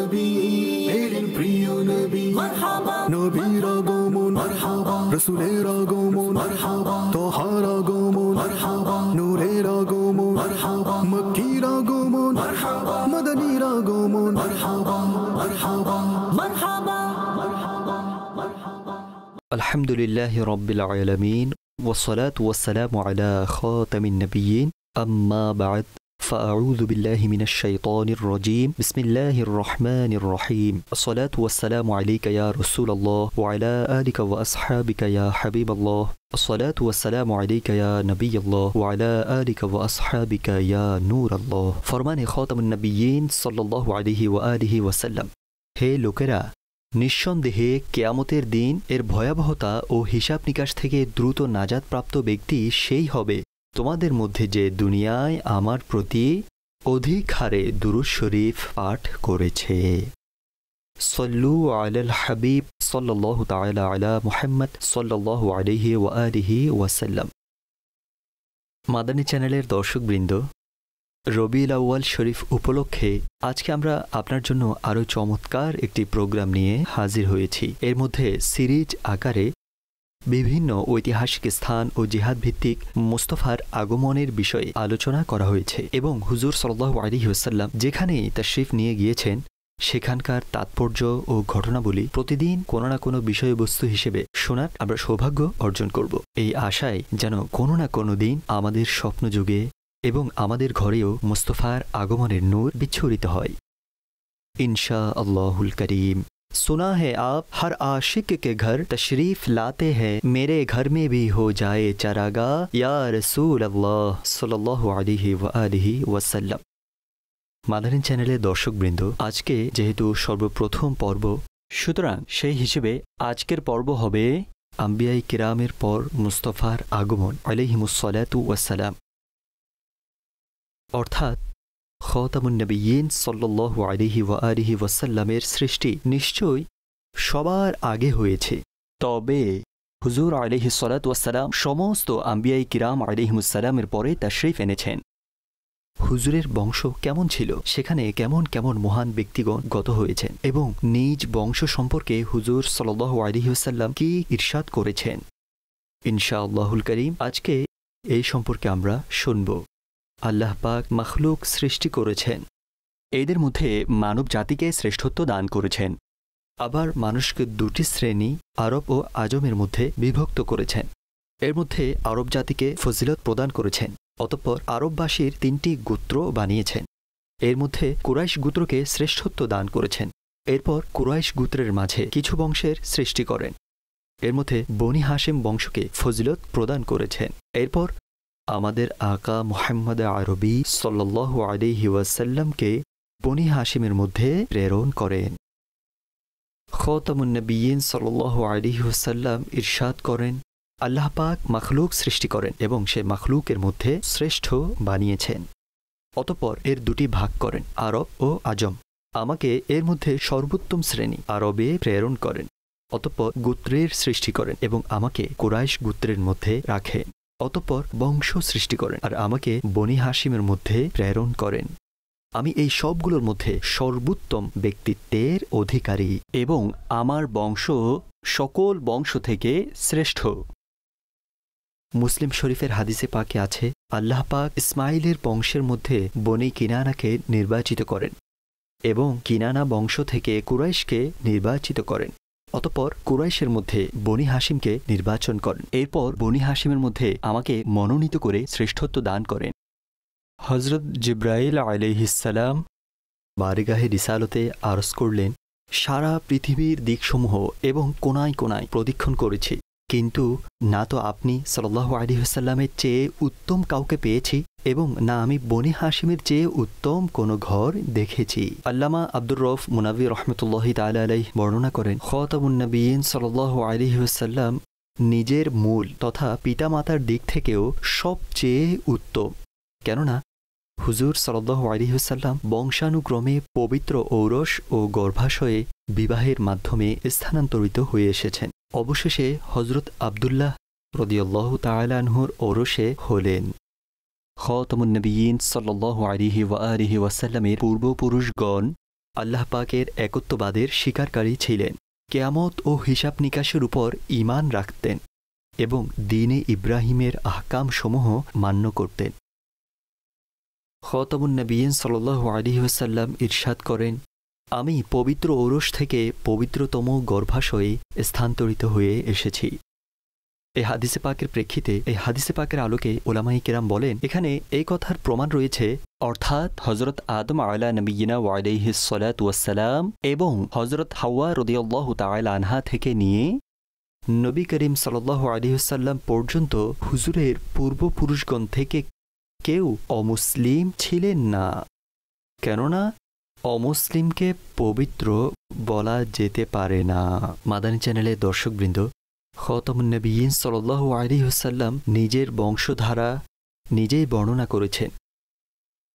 নবী এলেন প্রিয় নবী মারহাবা নবীর আগমন মারহাবা রাসূলের আগমন মারহাবা তোহার আগমন মারহাবা নূরের আগমন মারহাবা মক্কির আগমন মারহাবা মদনীর আগমন মারহাবা মারহাবা মারহাবা আলহামদুলিল্লাহি রাব্বিল আলামিন والصلاة والسلام على خاتم النبيين أما بعد فأعوذ بالله من الشيطان الرجيم بسم الله الرحمن الرحيم الصلاة والسلام عليك يا رسول الله وعلى آلك وأصحابك يا حبيب الله الصلاة والسلام عليك يا نبي الله وعلى آلك وأصحابك يا نور الله فرمان خاتم النبيين صلى الله عليه وآله وسلم হে লোকেরা নিঃসন্দেহে কিয়ামতের দিন এর ভয়াবহতা ও হিসাব নিকাশ থেকে দ্রুত নাজাতপ্রাপ্ত ব্যক্তি সেই হবে তোমাদের মধ্যে যে দুনিয়ায় আমার প্রতি অধিক হারে দুরূদ শরীফ পাঠ করেছে। সল্লু আলাল হাবিব সাল্লাল্লাহু তাআলা আলা মুহাম্মদ সাল্লাল্লাহু আলাইহি ওয়া আলিহি ওয়াসাল্লাম। মাদানী চ্যানেলের দর্শকবৃন্দ, রবিউল আউয়াল শরীফ উপলক্ষে আজকে আমরা আপনার জন্য আরও চমৎকার একটি প্রোগ্রাম নিয়ে হাজির হয়েছি। এর মধ্যে সিরিজ আকারে বিভিন্ন ঐতিহাসিক স্থান ও জিহাদ ভিত্তিক মুস্তাফার আগমনের বিষয়ে আলোচনা করা হয়েছে এবং হুজুর সাল্লাল্লাহু আলাইহি ওয়াসাল্লাম যেখানেই তাশরিফ নিয়ে গিয়েছেন সেখানকার তাৎপর্য ও ঘটনাবলী প্রতিদিন কোনো না কোনো বিষয়বস্তু হিসেবে শোনার আমরা সৌভাগ্য অর্জন করব। এই আশায় যেন কোনো না কোনো দিন আমাদের স্বপ্নযুগে এবং আমাদের ঘরেও মুস্তাফার আগমনের নূর বিচ্ছুরিত হয় ইনশা আল্লাহুল করিম। सुना है आप हर आशिक के घर तशरीफ लाते हैं, मेरे घर में भी हो जाए चरागा या रसूल अल्लाह सल्लल्लाहु अलैहि व आलिहि वसल्लम। মাদানী চ্যানেলের দর্শকবৃন্দ, আজকে যেহেতু সর্বপ্রথম পর্ব, সুতরাং সেই হিসেবে আজকের পর্ব হবে আম্বিয়ায়ে কিরামের পর মুস্তাফার আগমন আলাইহিমুসসালাতু ওয়াসসালাম, অর্থাৎ খাতামুন নবিয়্যিন সাল্লাল্লাহু আলাইহি ওয়া আলিহি ওয়াসাল্লামের সৃষ্টি নিশ্চয়ই সবার আগে হয়েছে। তবে হুজুর আলাইহিস সালাতু ওয়াসসালাম সমস্ত আম্বিয়ায়ে কিরাম আলাইহিমুসসালামের পরে তাশরিফ এনেছেন। হুজুরের বংশ কেমন ছিল, সেখানে কেমন কেমন মহান ব্যক্তিগণ গত হয়েছেন এবং নিজ বংশ সম্পর্কে হুজুর সাল্লাল্লাহু আলাইহি ওয়াসাল্লাম কি ইরশাদ করেছেন, ইনশাআল্লাহুল করিম আজকে এই সম্পর্কে আমরা শুনব। আল্লাহ পাক মখলুক সৃষ্টি করেছেন, এদের মধ্যে মানব জাতিকে শ্রেষ্ঠত্ব দান করেছেন। আবার মানুষকে দুটি শ্রেণী আরব ও আজমের মধ্যে বিভক্ত করেছেন। এর মধ্যে আরব জাতিকে ফজিলত প্রদান করেছেন, অতঃপর আরববাসীর ৩টি গোত্র বানিয়েছেন। এর মধ্যে কুরাইশ গোত্রকে শ্রেষ্ঠত্ব দান করেছেন। এরপর কুরাইশ গোত্রের মাঝে কিছু বংশের সৃষ্টি করেন। এর মধ্যে বনি হাশিম বংশকে ফজিলত প্রদান করেছেন। এরপর আমাদের আকা মুহাম্মদ আরবি সাল্লাল্লাহু আলাইহি ওয়াসাল্লামকে বনি হাশিমের মধ্যে প্রেরণ করেন। খাতামুন নবিয়্যিন সাল্লাল্লাহু আলাইহি ওয়াসাল্লাম ইরশাদ করেন, আল্লাহ পাক মখলুক সৃষ্টি করেন এবং সে মখলুকের মধ্যে শ্রেষ্ঠ বানিয়েছেন। অতঃপর এর দুটি ভাগ করেন, আরব ও আজম। আমাকে এর মধ্যে সর্বোত্তম শ্রেণী আরবে প্রেরণ করেন। অতঃপর গোত্রের সৃষ্টি করেন এবং আমাকে কুরাইশ গোত্রের মধ্যে রাখেন। অতঃপর বংশ সৃষ্টি করেন আর আমাকে বনি হাশিমের মধ্যে প্রেরণ করেন। আমি এই সবগুলোর মধ্যে সর্বোত্তম ব্যক্তিত্বের অধিকারী এবং আমার বংশ সকল বংশ থেকে শ্রেষ্ঠ। মুসলিম শরীফের হাদিসে পাকে আছে, আল্লাহ পাক ইসমাইলের বংশের মধ্যে বনি কিনানাকে নির্বাচিত করেন এবং কিনানা বংশ থেকে কুরাইশকে নির্বাচিত করেন। অতঃপর কুরাইশের মধ্যে বনি হাশিমকে নির্বাচন করেন। এরপর বনি হাশিমের মধ্যে আমাকে মনোনীত করে শ্রেষ্ঠত্ব দান করেন। হযরত জিবরাইল আলাইহিসসালাম বারগাহে রিসালতে আরজ করলেন, সারা পৃথিবীর দিকসমূহ এবং কোনায় কোনায় প্রদক্ষিণ করেছি, কিন্তু না তো আপনি সাল্লাল্লাহু আলাইহি ওয়াসাল্লামের চেয়ে উত্তম কাউকে পেয়েছি এবং না আমি বনি হাশিমের চেয়ে উত্তম কোনো ঘর দেখেছি। আল্লামা আব্দুর রউফ মুনাব্বি রাহমাতুল্লাহি তাআলা আলাইহি বর্ণনা করেন, খাতামুন নবিয়্যিন সাল্লাল্লাহু আলাইহি ওয়াসাল্লাম নিজের মূল তথা পিতামাতার দিক থেকেও সবচেয়ে উত্তম, কেননা হুজুর সাল্লাল্লাহু আলাইহি ওয়াসাল্লাম বংশানুক্রমে পবিত্র ঔরস ও গর্ভাশয়ে বিবাহের মাধ্যমে স্থানান্তরিত হয়ে এসেছেন। অবশেষে হযরত আব্দুল্লাহ রাদিয়াল্লাহু তাআলা আনহুর ঔরসে হলেন। খাতামুন নবিয়্যিন সাল্লাল্লাহু আলাইহি ওয়া আলিহি ওয়াসাল্লামের পূর্বপুরুষগণ আল্লাহ পাকের একত্ববাদের স্বীকারকারী ছিলেন, কেয়ামত ও হিসাব নিকাশের উপর ঈমান রাখতেন এবং দ্বীনে ইব্রাহিমের আহকামসমূহ মান্য করতেন। খতামুন নবিয়্যিন সাল্লাল্লাহু আলাইহি ওয়াসাল্লাম ইরশাদ করেন, আমি পবিত্র ওরস থেকে পবিত্রতম গর্ভাশয়ে স্থানান্তরিত হয়ে এসেছি। এই হাদিসে পাকের প্রেক্ষিতে, এই হাদিসে পাকের আলোকে ওলামায়ে কেরাম বলেন, এখানে এই কথার প্রমাণ রয়েছে, অর্থাৎ হযরত আদম আলা নবিয়িনা ওয়া আলাইহিস সালাতু ওয়াসসালাম এবং হযরত হাওয়া রাদিয়াল্লাহু তাআলা আনহা থেকে নিয়ে নবী করিম সাল্লাল্লাহু আলাইহি ওয়াসাল্লাম পর্যন্ত হুজুরের পূর্বপুরুষগণ থেকে কেউ অমুসলিম ছিলেন না। কেননা অমুসলিমকে পবিত্র বলা যেতে পারে না। মাদানী চ্যানেলের দর্শকবৃন্দ, খতামুন নবিয়্যিন সাল্লাল্লাহু আলাইহি ওয়াসাল্লাম নিজের বংশধারা নিজেই বর্ণনা করেছেন,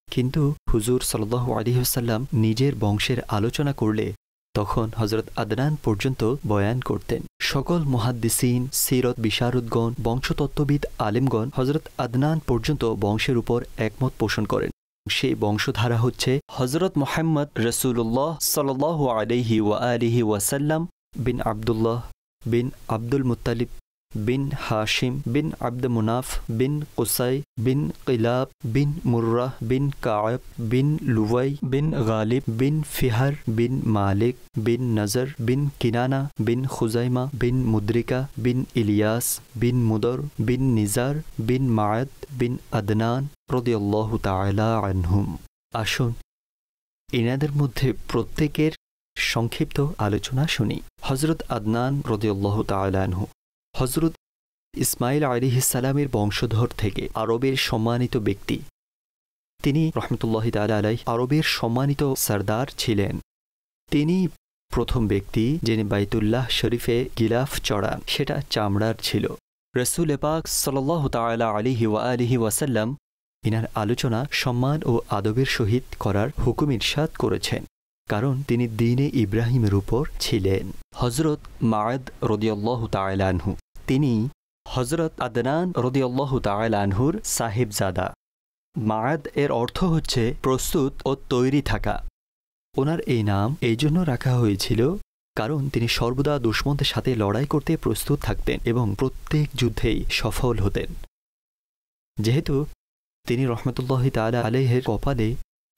কিন্তু হুজুর সাল্লাল্লাহু আলাইহি ওয়াসাল্লাম নিজের বংশের আলোচনা করলে তখন হযরত আদনান পর্যন্ত বয়ান করতেন। সকল মুহাদ্দিসিন, সিরত বিশারদগণ, বংশতত্ত্ববিদ আলেমগণ হযরত আদনান পর্যন্ত বংশের উপর একমত পোষণ করেন। সেই বংশধারা হচ্ছে হযরত মুহাম্মদ রাসূলুল্লাহ সাল্লাল্লাহু আলাইহি ওয়া আলিহি ওয়াসাল্লাম বিন আব্দুল্লাহ বিন আব্দুল মুত্তালিব বিন হাশিম বিন আব্দ মুনাফ বিন কুসাই বিন কিলাব বিন মুর্রাহ বিন কাব বিন লুওয়াই বিন গালিব বিন ফিহার বিন মালিক বিন নজর বিন কিনানা বিন খুজাইমা বিন মুদ্রিকা বিন ইলিয়াস বিন মুদর বিন নিজার বিন মাআদ বিন আদনান রাদিয়াল্লাহু তাআলা আনহুম। আসুন এনাদের মধ্যে প্রত্যেকের সংক্ষিপ্ত আলোচনা শুনি। হযরত আদনান রাদিয়াল্লাহু তাআলা আনহু হযরত ইসমাঈল আলাইহিস সালামের বংশধর থেকে আরবের সম্মানিত ব্যক্তি। তিনি রাহমাতুল্লাহি তাআলা আলাইহি আরবের সম্মানিত সরদার ছিলেন। তিনি প্রথম ব্যক্তি যিনি বাইতুল্লাহ শরীফে গিলাফ চড়ান, সেটা চামড়ার ছিল। রাসূল পাক সাল্লাল্লাহু তাআলা আলাইহি ওয়া আলিহি ওয়াসাল্লাম ইনার আলোচনা সম্মান ও আদবের সহিত করার হুকুম ইরশাদ করেছেন, কারণ তিনি দ্বীনে ইব্রাহিমের উপর ছিলেন। হযরত মাআদ রাদিয়াল্লাহু তাআলা আনহু, তিনি হযরত আদনান রাদিয়াল্লাহু তাআলা আনহুর সাহেবজাদা। মাআদ এর অর্থ হচ্ছে প্রস্তুত ও তৈরি থাকা। ওনার এই নাম এই জন্য রাখা হয়েছিল কারণ তিনি সর্বদা দুশমনদের সাথে লড়াই করতে প্রস্তুত থাকতেন এবং প্রত্যেক যুদ্ধেই সফল হতেন। যেহেতু তিনি রাহমাতুল্লাহি তাআলা আলাইহির কপালে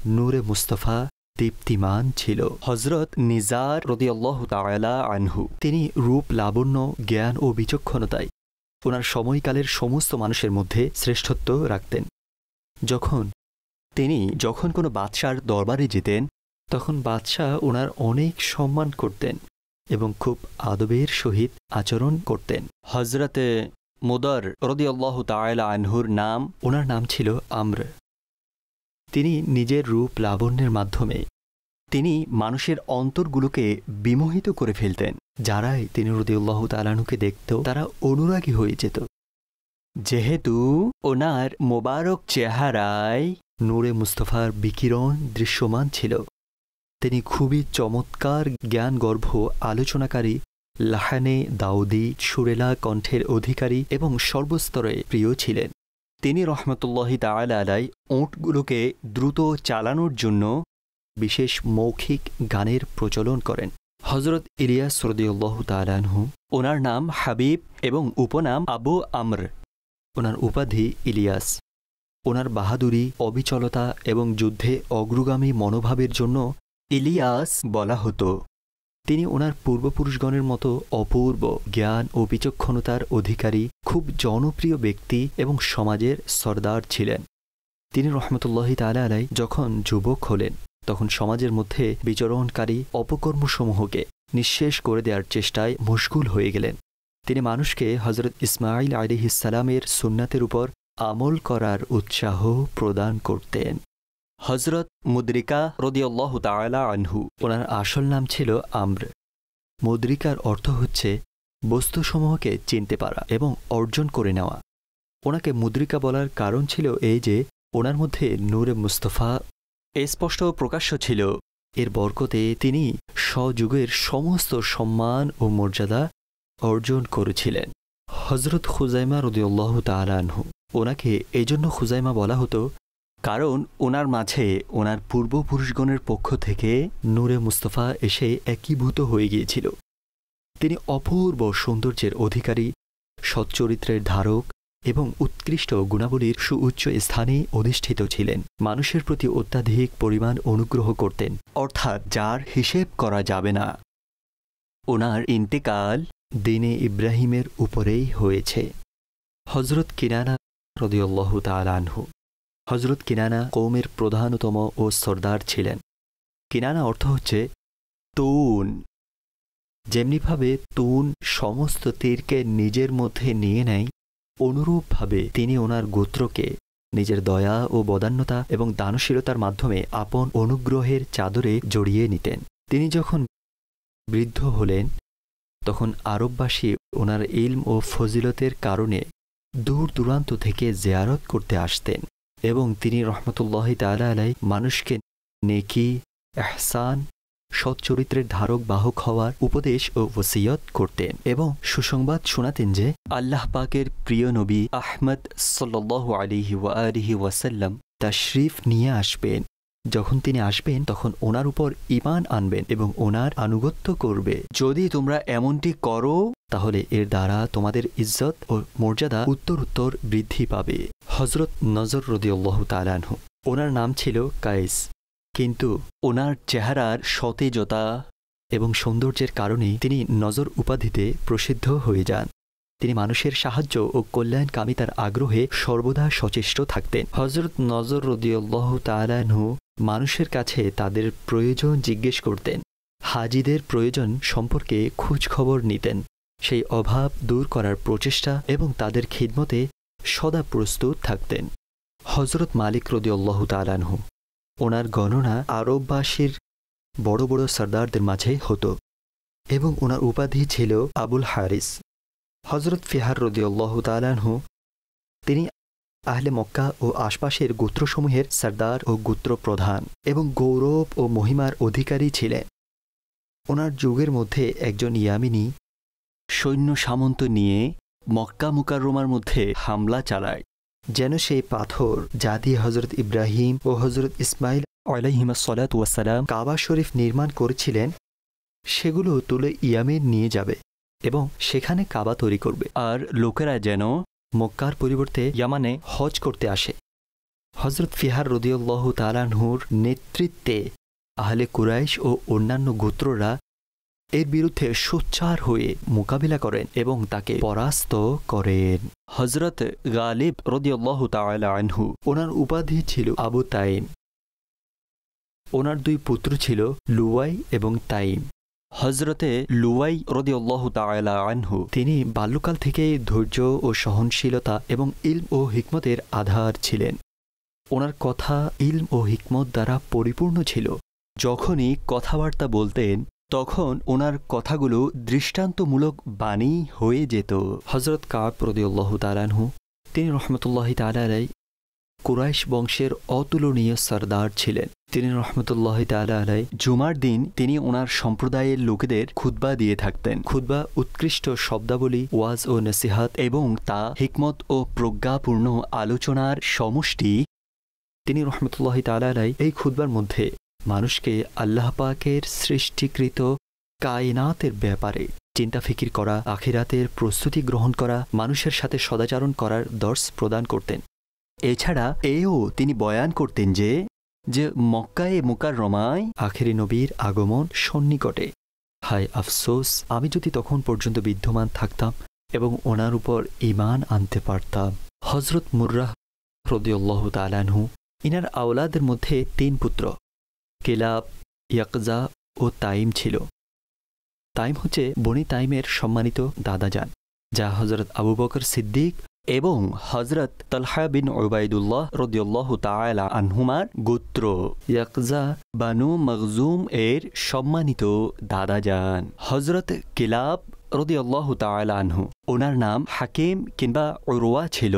নূরে মুস্তাফা দীপ্তিমান ছিল। হযরত নিজার রাদিয়াল্লাহু তাআলা আনহু, তিনি রূপ, লাবণ্য, জ্ঞান ও বিচক্ষণতায় ওনার সময়কালের সমস্ত মানুষের মধ্যে শ্রেষ্ঠত্ব রাখতেন। যখন কোনো বাদশার দরবারে যেতেন তখন বাদশাহ ওনার অনেক সম্মান করতেন এবং খুব আদবের সহিত আচরণ করতেন। হযরতে মুদর রাদিয়াল্লাহু তাআলা আনহুর নাম, ওনার নাম ছিল আমর। তিনি নিজের রূপ লাবণ্যের মাধ্যমে তিনি মানুষের অন্তরগুলোকে বিমোহিত করে ফেলতেন। যারাই তিনি রাদিয়াল্লাহু তাআলা আনহুকে দেখত তারা অনুরাগী হয়ে যেত, যেহেতু ওনার মোবারক চেহারায় নূরে মুস্তাফার বিকিরণ দৃশ্যমান ছিল। তিনি খুবই চমৎকার জ্ঞানগর্ভ আলোচনাকারী, লাহানে দাউদি সুরেলা কণ্ঠের অধিকারী এবং সর্বস্তরে প্রিয় ছিলেন। তিনি রাহমাতুল্লাহি তাআলা আলাইহি উটগুলোকে দ্রুত চালানোর জন্য বিশেষ মৌখিক গানের প্রচলন করেন। হযরত ইলিয়াস রাদিয়াল্লাহু তাআলা আনহু, ওনার নাম হাবিব এবং উপনাম আবু আমর। ওনার উপাধি ইলিয়াস। ওনার বাহাদুরি, অবিচলতা এবং যুদ্ধে অগ্রগামী মনোভাবের জন্য ইলিয়াস বলা হতো। তিনি ওনার পূর্বপুরুষগণের মতো অপূর্ব জ্ঞান ও বিচক্ষণতার অধিকারী, খুব জনপ্রিয় ব্যক্তি এবং সমাজের সরদার ছিলেন। তিনি রাহমাতুল্লাহি তাআলা আলাইহি যখন যুবক হলেন তখন সমাজের মধ্যে বিচরণকারী অপকর্মসমূহকে নিঃশেষ করে দেওয়ার চেষ্টায় মশগুল হয়ে গেলেন। তিনি মানুষকে হযরত ইসমাঈল আলাইহিস সালামের সুন্নাতের উপর আমল করার উৎসাহ প্রদান করতেন। হযরত মুদ্রিকা রাদিয়াল্লাহু তাআলা আনহু, ওনার আসল নাম ছিল আমর। মুদ্রিকার অর্থ হচ্ছে বস্তুসমূহকে চিনতে পারা এবং অর্জন করে নেওয়া। ওনাকে মুদ্রিকা বলার কারণ ছিল এই যে ওনার মধ্যে নূরে মুস্তাফা স্পষ্ট প্রকাশ্য ছিল। এর বরকতে তিনি স্বযুগের সমস্ত সম্মান ও মর্যাদা অর্জন করেছিলেন। হযরত খুজাইমা রাদিয়াল্লাহু তাআলা আনহু, ওনাকে এই জন্য খুজাইমা বলা হতো কারণ ওনার মাঝে ওনার পূর্বপুরুষগণের পক্ষ থেকে নূরে মুস্তফা এসে একীভূত হয়ে গিয়েছিল। তিনি অপূর্ব সৌন্দর্যের অধিকারী, সচ্চরিত্রের ধারক এবং উৎকৃষ্ট গুণাবলীর সুউচ্চ স্থানে অধিষ্ঠিত ছিলেন। মানুষের প্রতি অত্যাধিক পরিমাণ অনুগ্রহ করতেন, অর্থাৎ যার হিসেব করা যাবে না। ওনার ইন্তেকাল দিনে ইব্রাহিমের উপরেই হয়েছে। হজরত কিনানা রাদিয়াল্লাহু তাআলা আনহু। হজরত কিনানা কওমের প্রধানতম ও সর্দার ছিলেন। কিনানা অর্থ হচ্ছে তুন। যেমনিভাবে তুন সমস্ত তীরকে নিজের মধ্যে নিয়ে নেয়, অনুরূপভাবে তিনি ওনার গোত্রকে নিজের দয়া ও বদান্যতা এবং দানশীলতার মাধ্যমে আপন অনুগ্রহের চাদরে জড়িয়ে নিতেন। তিনি যখন বৃদ্ধ হলেন তখন আরববাসী ওনার ইলম ও ফজিলতের কারণে দূর দূরান্ত থেকে জিয়ারত করতে আসতেন এবং তিনি রহমতুল্লাহি তাআলা আলাইহি মানুষকে নেকি, ইহসান, সচ্চরিত্রের ধারক বাহক হওয়ার উপদেশ ও ওসিয়ত করতেন এবং সুসংবাদ শোনাতেন যে আল্লাহ পাকের প্রিয় নবী আহমদ সাল্লাল্লাহু আলাইহি ওয়া আলিহি ওয়াসাল্লাম তাশরিফ নিয়ে আসবেন। যখন তিনি আসবেন তখন ওনার উপর ঈমান আনবেন এবং ওনার আনুগত্য করবে। যদি তোমরা এমনটি করো তাহলে এর দ্বারা তোমাদের ইজ্জত ও মর্যাদা উত্তরোত্তর বৃদ্ধি পাবে। হজরত নজর রাদিয়াল্লাহু তাআলা আনহু, ওনার নাম ছিল কায়েস, কিন্তু ওনার চেহারার সতেজতা এবং সৌন্দর্যের কারণে তিনি নজর উপাধিতে প্রসিদ্ধ হয়ে যান। তিনি মানুষের সাহায্য ও কল্যাণকামিতার আগ্রহে সর্বদা সচেষ্ট থাকতেন। হজরত নজর রাদিয়াল্লাহু তাআলা আনহু মানুষের কাছে তাদের প্রয়োজন জিজ্ঞেস করতেন, হাজিদের প্রয়োজন সম্পর্কে খোঁজ খবর নিতেন, সেই অভাব দূর করার প্রচেষ্টা এবং তাদের খিদমতে সদা প্রস্তুত থাকতেন। হজরত মালিক রাদিয়াল্লাহু তাআলা আনহু, ওনার গণনা আরববাসীর বড় বড় সর্দারদের মাঝে হতো এবং ওনার উপাধি ছিল আবুল হারিস। হজরত ফিহার রাদিয়াল্লাহু তাআলা আনহু, তিনি আহলে মক্কা ও আশপাশের গোত্রসমূহের সর্দার ও গোত্র প্রধান এবং গৌরব ও মহিমার অধিকারী ছিলেন। ওনার যুগের মধ্যে একজন ইয়ামিনী সৈন্য সামন্ত নিয়ে মক্কা মুকাররমার মধ্যে হামলা চালায়, যেন সেই পাথর যা দিয়ে হজরত ইব্রাহিম ও হজরত ইসমাইল আলাইহিমুসসালাতু ওয়াসসালাম কাবা শরীফ নির্মাণ করেছিলেন সেগুলো তুলে ইয়ামেন নিয়ে যাবে এবং সেখানে কাবা তৈরি করবে, আর লোকেরা যেন মক্কার পরিবর্তে ইয়ামানে হজ করতে আসে। হজরত ফিহার রাদিয়াল্লাহু তাআলা আনহুর নেতৃত্বে আহলে কুরাইশ ও অন্যান্য গোত্ররা এর বিরুদ্ধে সোচ্চার হয়ে মোকাবিলা করেন এবং তাকে পরাস্ত করেন। হজরত গালিব রাদিয়াল্লাহু তাআলা আনহু, ওনার উপাধি ছিল আবু তাইম। ওনার দুই পুত্র ছিল লুওয়াই এবং তাইম। হজরতে লুওয়াই রাদিয়াল্লাহু তাআলা আনহু, তিনি বাল্যকাল থেকে ধৈর্য ও সহনশীলতা এবং ইলম ও হিকমতের আধার ছিলেন। ওনার কথা ইলম ও হিকমত দ্বারা পরিপূর্ণ ছিল। যখনই কথাবার্তা বলতেন তখন ওনার কথাগুলো দৃষ্টান্তমূলক বাণী হয়ে যেত। হজরত কাব রাদিয়াল্লাহু তাআলা আনহু, তিনি রহমতুল্লাহি তাআলা আলাইহি কুরাইশ বংশের অতুলনীয় সর্দার ছিলেন। তিনি রহমতুল্লাহি তাআলা আলাইহি জুমার দিন তিনি ওনার সম্প্রদায়ের লোকেদের খুতবা দিয়ে থাকতেন। খুতবা উৎকৃষ্ট শব্দাবলী, ওয়াজ ও নসিহাত এবং তা হিকমত ও প্রজ্ঞাপূর্ণ আলোচনার সমষ্টি। তিনি রহমতুল্লাহি তাআলা আলাইহি এই খুতবার মধ্যে মানুষকে আল্লাহ পাকের সৃষ্টিকৃত কায়নাতের ব্যাপারে চিন্তা ফিকির করা, আখিরাতের প্রস্তুতি গ্রহণ করা, মানুষের সাথে সদাচরণ করার দর্শ প্রদান করতেন। এছাড়া এও তিনি বয়ান করতেন যে মক্কায়ে মুকাররমায় আখেরি নবীর আগমন সন্নিকটে। হায় আফসোস, আমি যদি তখন পর্যন্ত বিদ্যমান থাকতাম এবং ওনার উপর ঈমান আনতে পারতাম। হজরত মুর্রাহ রাদিয়াল্লাহু তাআলা আনহু, ইনার আওলাদের মধ্যে 3 পুত্র কিলাব, ইয়াকজা ও তাইম ছিল। তাইম হচ্ছে বনি তাইমের সম্মানিত দাদাজান, যা হজরত আবু বকর সিদ্দিক এবং হজরত তালহা বিন উবাইদুল্লাহ রাদিয়াল্লাহু তাআলা আনহুমার গোত্র। ইয়াকজা বানু মখজুম এর সম্মানিত দাদাজান। হজরত কিলাব রাদিয়াল্লাহু তাআলা আনহু, ওনার নাম হাকিম কিংবা উরওয়া ছিল।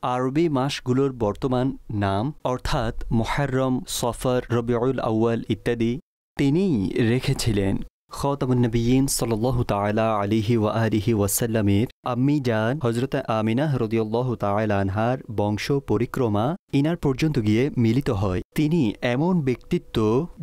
আরবি মাসগুলোর বর্তমান নাম অর্থাৎ মুহররম, সফর, রবিউল আউয়াল ইত্যাদি তিনিই রেখেছিলেন। খাতামুন নবিয়্যিন সাল্লাল্লাহু তাআলা আলাইহি ওয়া আলিহি ওয়াসাল্লামের আম্মি জান হযরত আমিনাহ রাদিয়াল্লাহু তাআলা আনহার বংশ পরিক্রমা ইনার পর্যন্ত গিয়ে মিলিত হয়। তিনি এমন ব্যক্তিত্ব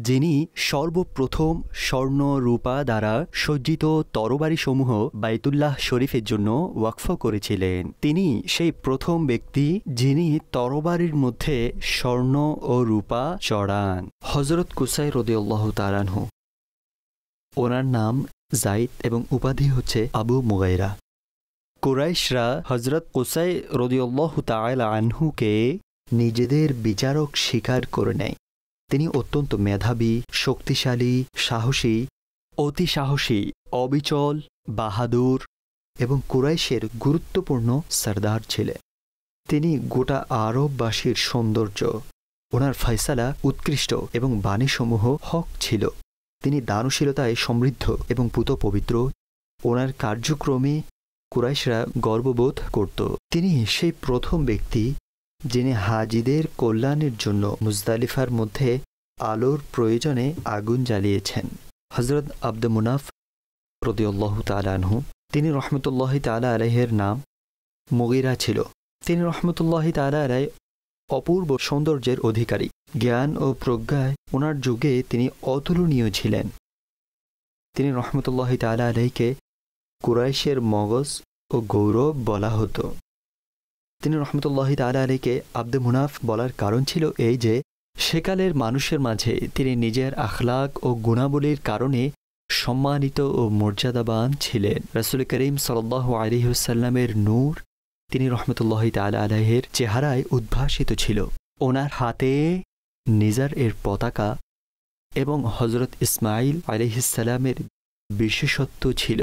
যিনি সর্বপ্রথম স্বর্ণ রূপা দ্বারা সজ্জিত তরবারিসমূহ বাইতুল্লাহ শরীফের জন্য ওয়াকফ করেছিলেন। তিনি সেই প্রথম ব্যক্তি যিনি তরবারির মধ্যে স্বর্ণ ও রূপা চড়ান। হযরত কুসাই রাদিয়াল্লাহু তাআলা আনহু, ওনার নাম জাইদ এবং উপাধি হচ্ছে আবু মুগাইরা। কুরাইশরা হযরত কুসাই রাদিয়াল্লাহু তাআলা আনহুকে নিজেদের বিচারক স্বীকার করে নেয়। তিনি অত্যন্ত মেধাবী, শক্তিশালী, সাহসী, অতি সাহসী, অবিচল, বাহাদুর এবং কুরাইশের গুরুত্বপূর্ণ সরদার ছিলেন। তিনি গোটা আরববাসীর সৌন্দর্য। ওনার ফয়সালা উৎকৃষ্ট এবং বাণীসমূহ হক ছিল। তিনি দানশীলতায় সমৃদ্ধ এবং পুত পবিত্র। ওনার কার্যক্রমে কুরাইশরা গর্ববোধ করত। তিনি সেই প্রথম ব্যক্তি যিনি হাজিদের কল্যাণের জন্য মুজদালিফার মধ্যে আলোর প্রয়োজনে আগুন জ্বালিয়েছেন। হযরত আব্দ মুনাফ রাদিয়াল্লাহু তাআলা আনহু, তিনি রহমতুল্লাহি তাআলা আলাইহির নাম মুগীরা ছিল। তিনি রহমতুল্লাহি তাআলা আলাইহি অপূর্ব সৌন্দর্যের অধিকারী। জ্ঞান ও প্রজ্ঞায় ওনার যুগে তিনি অতুলনীয় ছিলেন। তিনি রহমতুল্লাহি তাআলা আলাইহিকে কুরাইশের মগজ ও গৌরব বলা হতো। তিনি রহমতুল্লাহি তাআলা আলাইহিকে আব্দ মুনাফ বলার কারণ ছিল এই যে সেকালের মানুষের মাঝে তিনি নিজের আখলাক ও গুণাবলীর কারণে সম্মানিত ও মর্যাদাবান ছিলেন। রাসূল করিম সাল্লাল্লাহু আলাইহি ওয়াসাল্লামের নূর তিনি রহমতুল্লাহি তাআলা আলাইহির চেহারায় উদ্ভাসিত ছিল। ওনার হাতে নিজার এর পতাকা এবং হযরত ইসমাইল আলাইহিস সালামের বিশেষত্ব ছিল।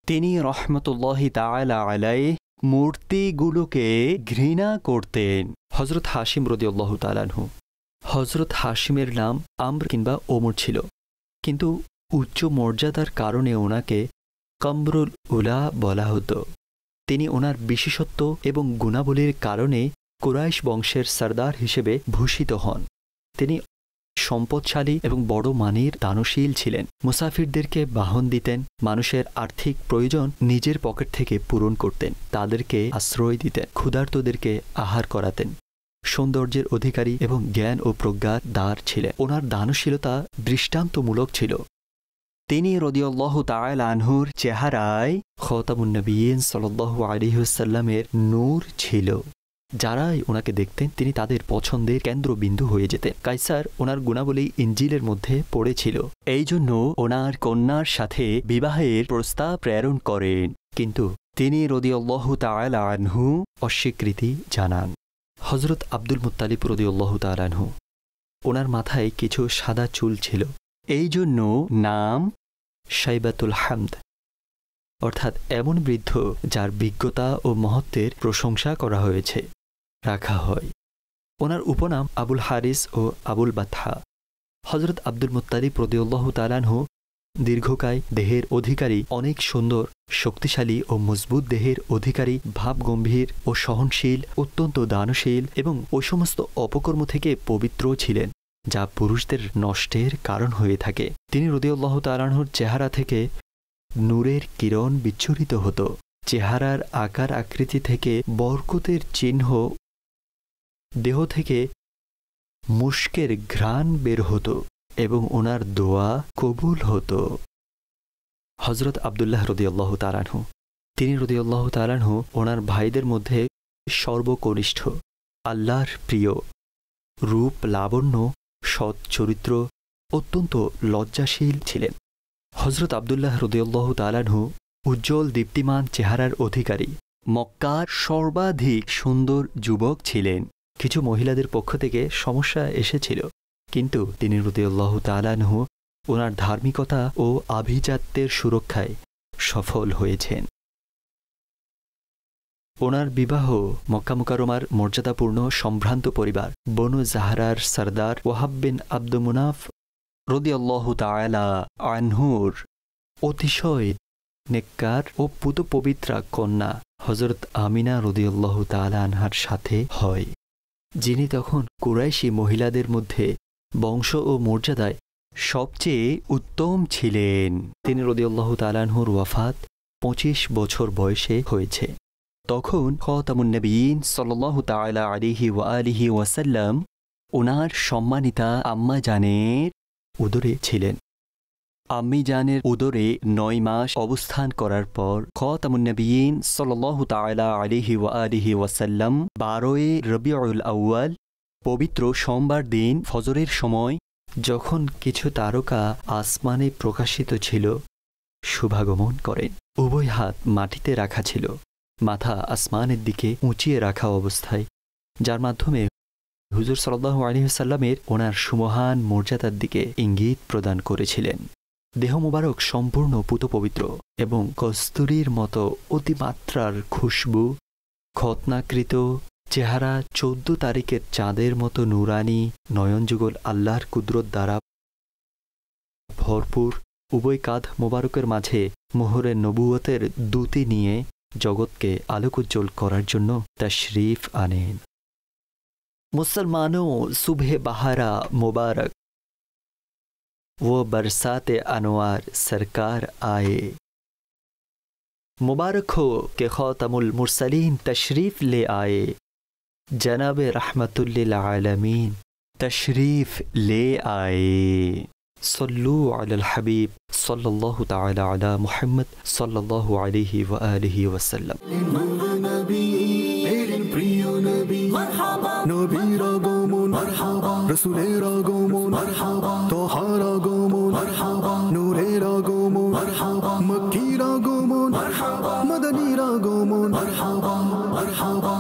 তিনি রহমতুল্লাহি তাআলা আলাইহি মূর্তিগুলোকে ঘৃণা করতেন। হযরত হাশিম রাদিয়াল্লাহু তাআলা আনহু, হযরত হাশিমের নাম আমর কিংবা ওমর ছিল, কিন্তু উচ্চ মর্যাদার কারণে ওনাকে কমরুল উলা বলা হতো। তিনি ওনার বিশেষত্ব এবং গুণাবলীর কারণে কুরাইশ বংশের সরদার হিসেবে ভূষিত হন। তিনি সম্পদশালী এবং বড় মানের দানশীল ছিলেন। মুসাফিরদেরকে বাহন দিতেন, মানুষের আর্থিক প্রয়োজন নিজের পকেট থেকে পূরণ করতেন, তাদেরকে আশ্রয় দিতেন, ক্ষুধার্তদেরকে আহার করাতেন। সৌন্দর্যের অধিকারী এবং জ্ঞান ও প্রজ্ঞার দ্বার ছিলেন। ওনার দানশীলতা দৃষ্টান্তমূলক ছিল। তিনি রাদিয়াল্লাহু তাআলা আনহুর চেহারায় খাতামুন নবিয়্যিন সাল্লাল্লাহু আলাইহি ওয়াসাল্লামের নূর ছিল। যারাই ওনাকে দেখতেন তিনি তাদের পছন্দের কেন্দ্রবিন্দু হয়ে যেতেন। কায়সার ওনার গুণাবলী ইনজিলের মধ্যে পড়েছিল, এই জন্য ওনার কন্যার সাথে বিবাহের প্রস্তাব প্রেরণ করেন, কিন্তু তিনি রাদিয়াল্লাহু তাআলা আনহু অস্বীকৃতি জানান। হযরত আব্দুল মুত্তালিব রাদিয়াল্লাহু তাআলা আনহু, ওনার মাথায় কিছু সাদা চুল ছিল, এই জন্য নাম শাইবাতুল হামদ, অর্থাৎ এমন বৃদ্ধ যার বিজ্ঞতা ও মহত্বের প্রশংসা করা হয়েছে, রাখা হয়। ওনার উপনাম আবুল হারিস ও আবুল বাতহা। হযরত আব্দুল মুত্তালিব রাদিয়াল্লাহু তাআলা আনহু দীর্ঘকায় দেহের অধিকারী, অনেক সুন্দর, শক্তিশালী ও মজবুত দেহের অধিকারী, ভাবগম্ভীর ও সহনশীল, অত্যন্ত দানশীল এবং ওই সমস্ত অপকর্ম থেকে পবিত্র ছিলেন যা পুরুষদের নষ্টের কারণ হয়ে থাকে। তিনি রাদিয়াল্লাহু তাআলা আনহুর চেহারা থেকে নূরের কিরণ বিচ্ছুরিত হতো। চেহারার আকার আকৃতি থেকে বরকতের চিহ্ন, দেহ থেকে মুশকের ঘ্রাণ বের হতো এবং ওনার দোয়া কবুল হতো। হযরত আব্দুল্লাহ রাদিয়াল্লাহু তাআলা আনহু, তিনি রাদিয়াল্লাহু তাআলা আনহু ওনার ভাইদের মধ্যে সর্বকনিষ্ঠ, আল্লাহর প্রিয়, রূপ লাবণ্য, সৎ চরিত্র, অত্যন্ত লজ্জাশীল ছিলেন। হযরত আব্দুল্লাহ রাদিয়াল্লাহু তাআলা আনহু উজ্জ্বল দীপ্তিমান চেহারার অধিকারী, মক্কার সর্বাধিক সুন্দর যুবক ছিলেন। কিছু মহিলাদের পক্ষ থেকে সমস্যা এসেছিল, কিন্তু তিনি রাদিয়াল্লাহু তাআলা আনহু ওনার ধার্মিকতা ও আভিজাত্যের সুরক্ষায় সফল হয়েছেন। ওনার বিবাহ মক্কা মুকাররমার মর্যাদাপূর্ণ সম্ভ্রান্ত পরিবার বনু জাহরার সরদার ওয়াহাব বিন আব্দ মুনাফ রাদিয়াল্লাহু তাআলা আনহুর অতিশয় নেককার ও পুত পবিত্রা কন্যা হযরত আমিনা রাদিয়াল্লাহু তাআলা আনহার সাথে হয়, যিনি তখন কুরাইশি মহিলাদের মধ্যে বংশ ও মর্যাদায় সবচেয়ে উত্তম ছিলেন। তিনি রাদিয়াল্লাহু তাআলা আনহুর ওয়াফাত 25 বছর বয়সে হয়েছে। তখন খাতামুন নবিয়্যিন সাল্লাল্লাহু তাআলা আলাইহি ওয়া আলিহি ওয়াসাল্লাম ওনার সম্মানিতা আম্মা জানের উদরে ছিলেন। আম্মি জানের উদরে 9 মাস অবস্থান করার পর খাতামুন নবিয়্যিন সাল্লাল্লাহু তাআলা আলাইহি ওয়া আলিহি ওয়াসাল্লাম 12 রবিউল আউয়াল পবিত্র সোমবার দিন ফজরের সময় যখন কিছু তারকা আসমানে প্রকাশিত ছিল শুভাগমন করেন। উভয় হাত মাটিতে রাখা ছিল, মাথা আসমানের দিকে উঁচিয়ে রাখা অবস্থায়, যার মাধ্যমে হুজুর সাল্লাল্লাহু আলাইহি ওয়াসাল্লামের ওনার সুমহান মর্যাদার দিকে ইঙ্গিত প্রদান করেছিলেন। দেহ মোবারক সম্পূর্ণ পুত পবিত্র এবং কস্তুরীর মতো অতিমাত্রার খুশবু, খতনাকৃত চেহারা 14 তারিখের চাঁদের মতো নুরানি, নয়নযুগল আল্লাহর কুদরত দ্বারা ভরপুর। উভয় কাঁধ মোবারকের মাঝে মোহরে নবুয়তের দূতি নিয়ে জগৎকে আলোকোজ্জ্বল করার জন্য তশরিফ আনেন। মুসলমানों सुबह बहारा मुबारक वो बरसाते अनवार सरकार आए। मुबारक हो कि खातमुल मुरसलीन तशरीफ ले आए। जनाब रहमतुल लिल आलमीन तशरीफ ले आए। सल्लु अलल हबीब सल्लल्लाहु ताला अला मुहम्मद सल्लल्लाहु अलैहि व आलिहि वसल्लम। নবীর আগমন মারহাবা, রাসূলের আগমন মারহাবা, তাহার আগমন মারহাবা, নূরের আগমন মারহাবা, মক্কির আগমন মারহাবা, মদনীর আগমন মারহাবা মারহাবা।